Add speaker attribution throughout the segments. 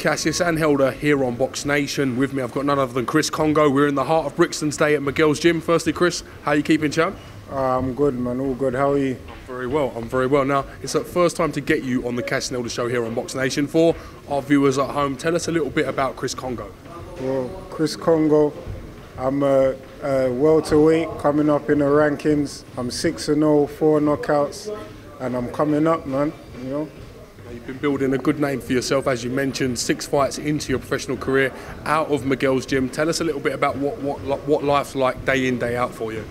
Speaker 1: Cassius and Helder here on BoxNation. With me, I've got none other than Chris KONGO. We're in the heart of Brixton's Day at Miguel's gym. Firstly, Chris, how are you keeping, champ?
Speaker 2: I'm good, man. All good. How are you?
Speaker 1: I'm very well. I'm very well. Now, it's the first time to get you on the Cassius and Helder show here on BoxNation. For our viewers at home, tell us a little bit about Chris KONGO.
Speaker 2: Well, Chris KONGO, I'm a welterweight coming up in the rankings. I'm 6-0, 4 knockouts, and I'm coming up, man. You know.
Speaker 1: You've been building a good name for yourself, as you mentioned, 6 fights into your professional career out of Miguel's gym. Tell us a little bit about what life's like day in, day out for you.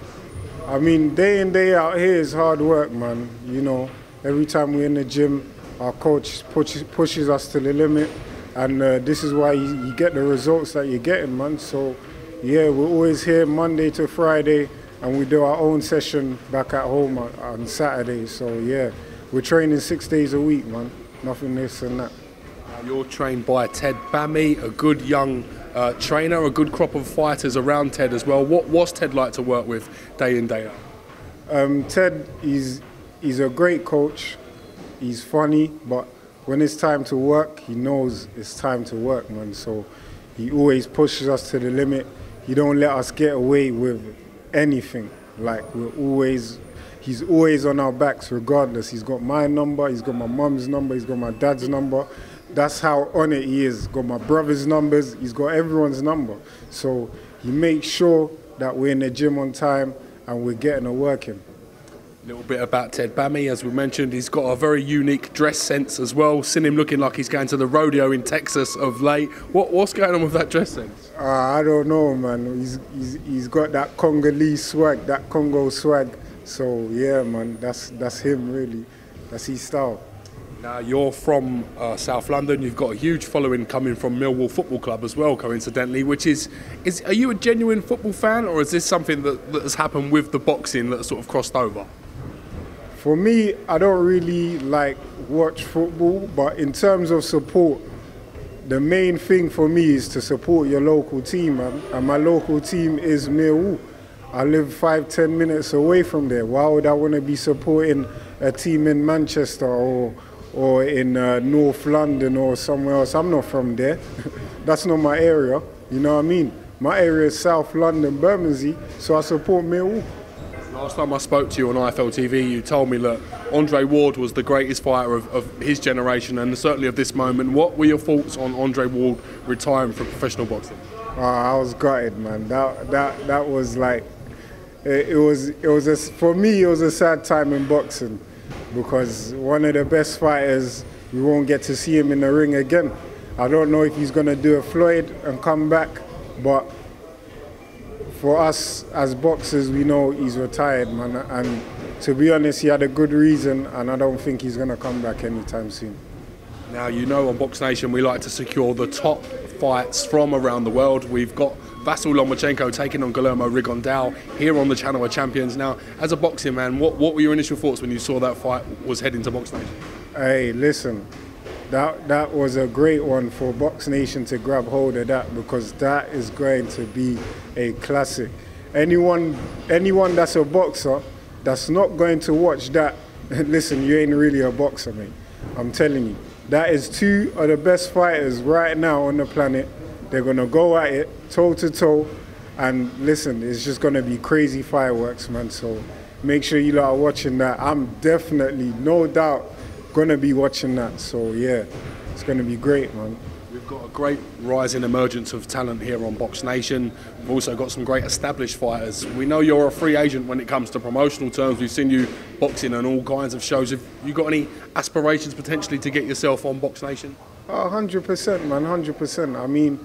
Speaker 2: I mean, day in, day out here is hard work, man. You know, every time we're in the gym, our coach pushes us to the limit, and this is why you get the results that you're getting, man. So, yeah, we're always here Monday to Friday, and we do our own session back at home on Saturday. So, yeah, we're training 6 days a week, man. Nothing this and that.
Speaker 1: You're trained by Ted Bammy, a good young trainer, a good crop of fighters around Ted as well. What's Ted like to work with day in, day out?
Speaker 2: Ted, he's a great coach. He's funny, but when it's time to work, he knows it's time to work, man. So he always pushes us to the limit. He don't let us get away with anything. Like, he's always on our backs regardless. He's got my number, he's got my mum's number, he's got my dad's number. That's how on it he is. He's got my brother's numbers, he's got everyone's number. So he makes sure that we're in the gym on time and we're getting it working.
Speaker 1: A little bit about Ted Bammy, as we mentioned, he's got a very unique dress sense as well. Seen him looking like he's going to the rodeo in Texas of late. What's going on with that dress sense?
Speaker 2: I don't know, man. He's got that Congolese swag, that Congo swag. So yeah, man, that's him really. That's his style.
Speaker 1: Now you're from South London. You've got a huge following coming from Millwall Football Club as well, coincidentally. Which is are you a genuine football fan, or is this something that has happened with the boxing that sort of crossed over?
Speaker 2: For me, I don't really watch football, but in terms of support, the main thing for me is to support your local team, man. And my local team is Millwall. I live 5-10 minutes away from there. Why would I want to be supporting a team in Manchester or in North London or somewhere else? I'm not from there. That's not my area. You know what I mean? My area is South London, Bermondsey, so I support Millwall.
Speaker 1: Last time I spoke to you on IFL TV, you told me that Andre Ward was the greatest fighter of his generation and certainly of this moment. What were your thoughts on Andre Ward retiring from professional boxing?
Speaker 2: I was gutted, man. That was like, for me it was a sad time in boxing, because one of the best fighters, we won't get to see him in the ring again. I don't know if he's going to do a Floyd and come back, but for us as boxers, we know he's retired, man. And to be honest, he had a good reason, and I don't think he's going to come back anytime soon.
Speaker 1: Now, you know, on BoxNation, we like to secure the top fights from around the world. We've got Vasyl Lomachenko taking on RIGONDEAUX here on the Channel of Champions. Now, as a boxing man, what were your initial thoughts when you saw that fight was heading to BoxNation? Hey,
Speaker 2: listen, that was a great one for BoxNation to grab hold of that, because that is going to be a classic. Anyone that's a boxer that's not going to watch that, listen, you ain't really a boxer, mate. I'm telling you. That is two of the best fighters right now on the planet. They're going to go at it toe to toe, and listen, it's just going to be crazy fireworks, man. So make sure you lot are watching that. I'm definitely, no doubt, going to be watching that. So yeah, it's going to be great, man.
Speaker 1: We've got a great rising emergence of talent here on BoxNation. We've also got some great established fighters. We know you're a free agent when it comes to promotional terms. We've seen you boxing on all kinds of shows. Have you got any aspirations potentially to get yourself on BoxNation?
Speaker 2: 100%, man, 100%. I mean,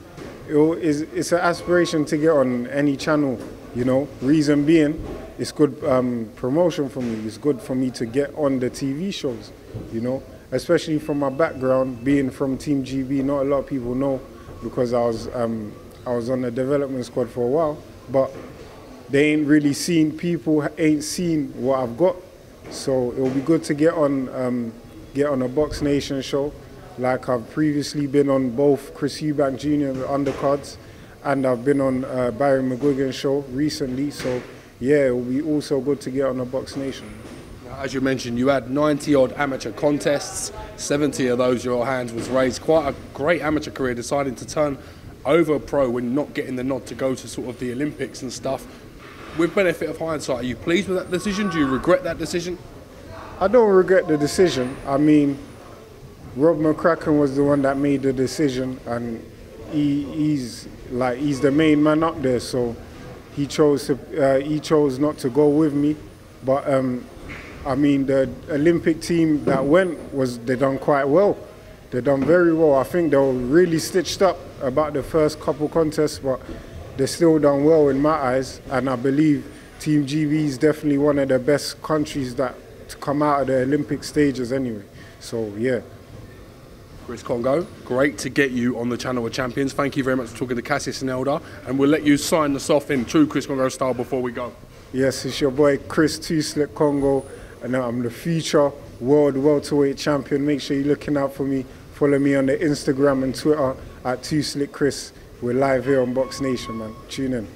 Speaker 2: it's an aspiration to get on any channel, you know. Reason being, it's good promotion for me. It's good for me to get on the TV shows, you know. Especially from my background, being from Team GB, not a lot of people know, because I was on the development squad for a while, but they ain't really seen, people ain't seen what I've got. So it will be good to get on a BoxNation show, like I've previously been on both Chris Eubank Jr. undercards, and I've been on Barry McGuigan's show recently. So yeah, it will be also good to get on a BoxNation.
Speaker 1: as you mentioned, you had 90 odd amateur contests, 70 of those your hands was raised. Quite a great amateur career, deciding to turn over pro when not getting the nod to go to sort of the Olympics and stuff. With benefit of hindsight, are you pleased with that decision? Do you regret that decision?
Speaker 2: I don't regret the decision. I mean, Rob McCracken was the one that made the decision, and he's the main man up there, so he chose not to go with me. But I mean, the Olympic team that went they done quite well. They done very well. I think they were really stitched up about the first couple contests, but they still done well in my eyes. And I believe Team GB is definitely one of the best countries to come out of the Olympic stages anyway. So yeah.
Speaker 1: Chris KONGO, great to get you on the Channel of Champions. Thank you very much for talking to Cassius and Elder, and we'll let you sign us off in true Chris KONGO style before we go.
Speaker 2: Yes, it's your boy Chris Too Slick KONGO, and I'm the future world welterweight champion. Make sure you're looking out for me. Follow me on the Instagram and Twitter at Too Slick Chris. We're live here on BoxNation, man. Tune in.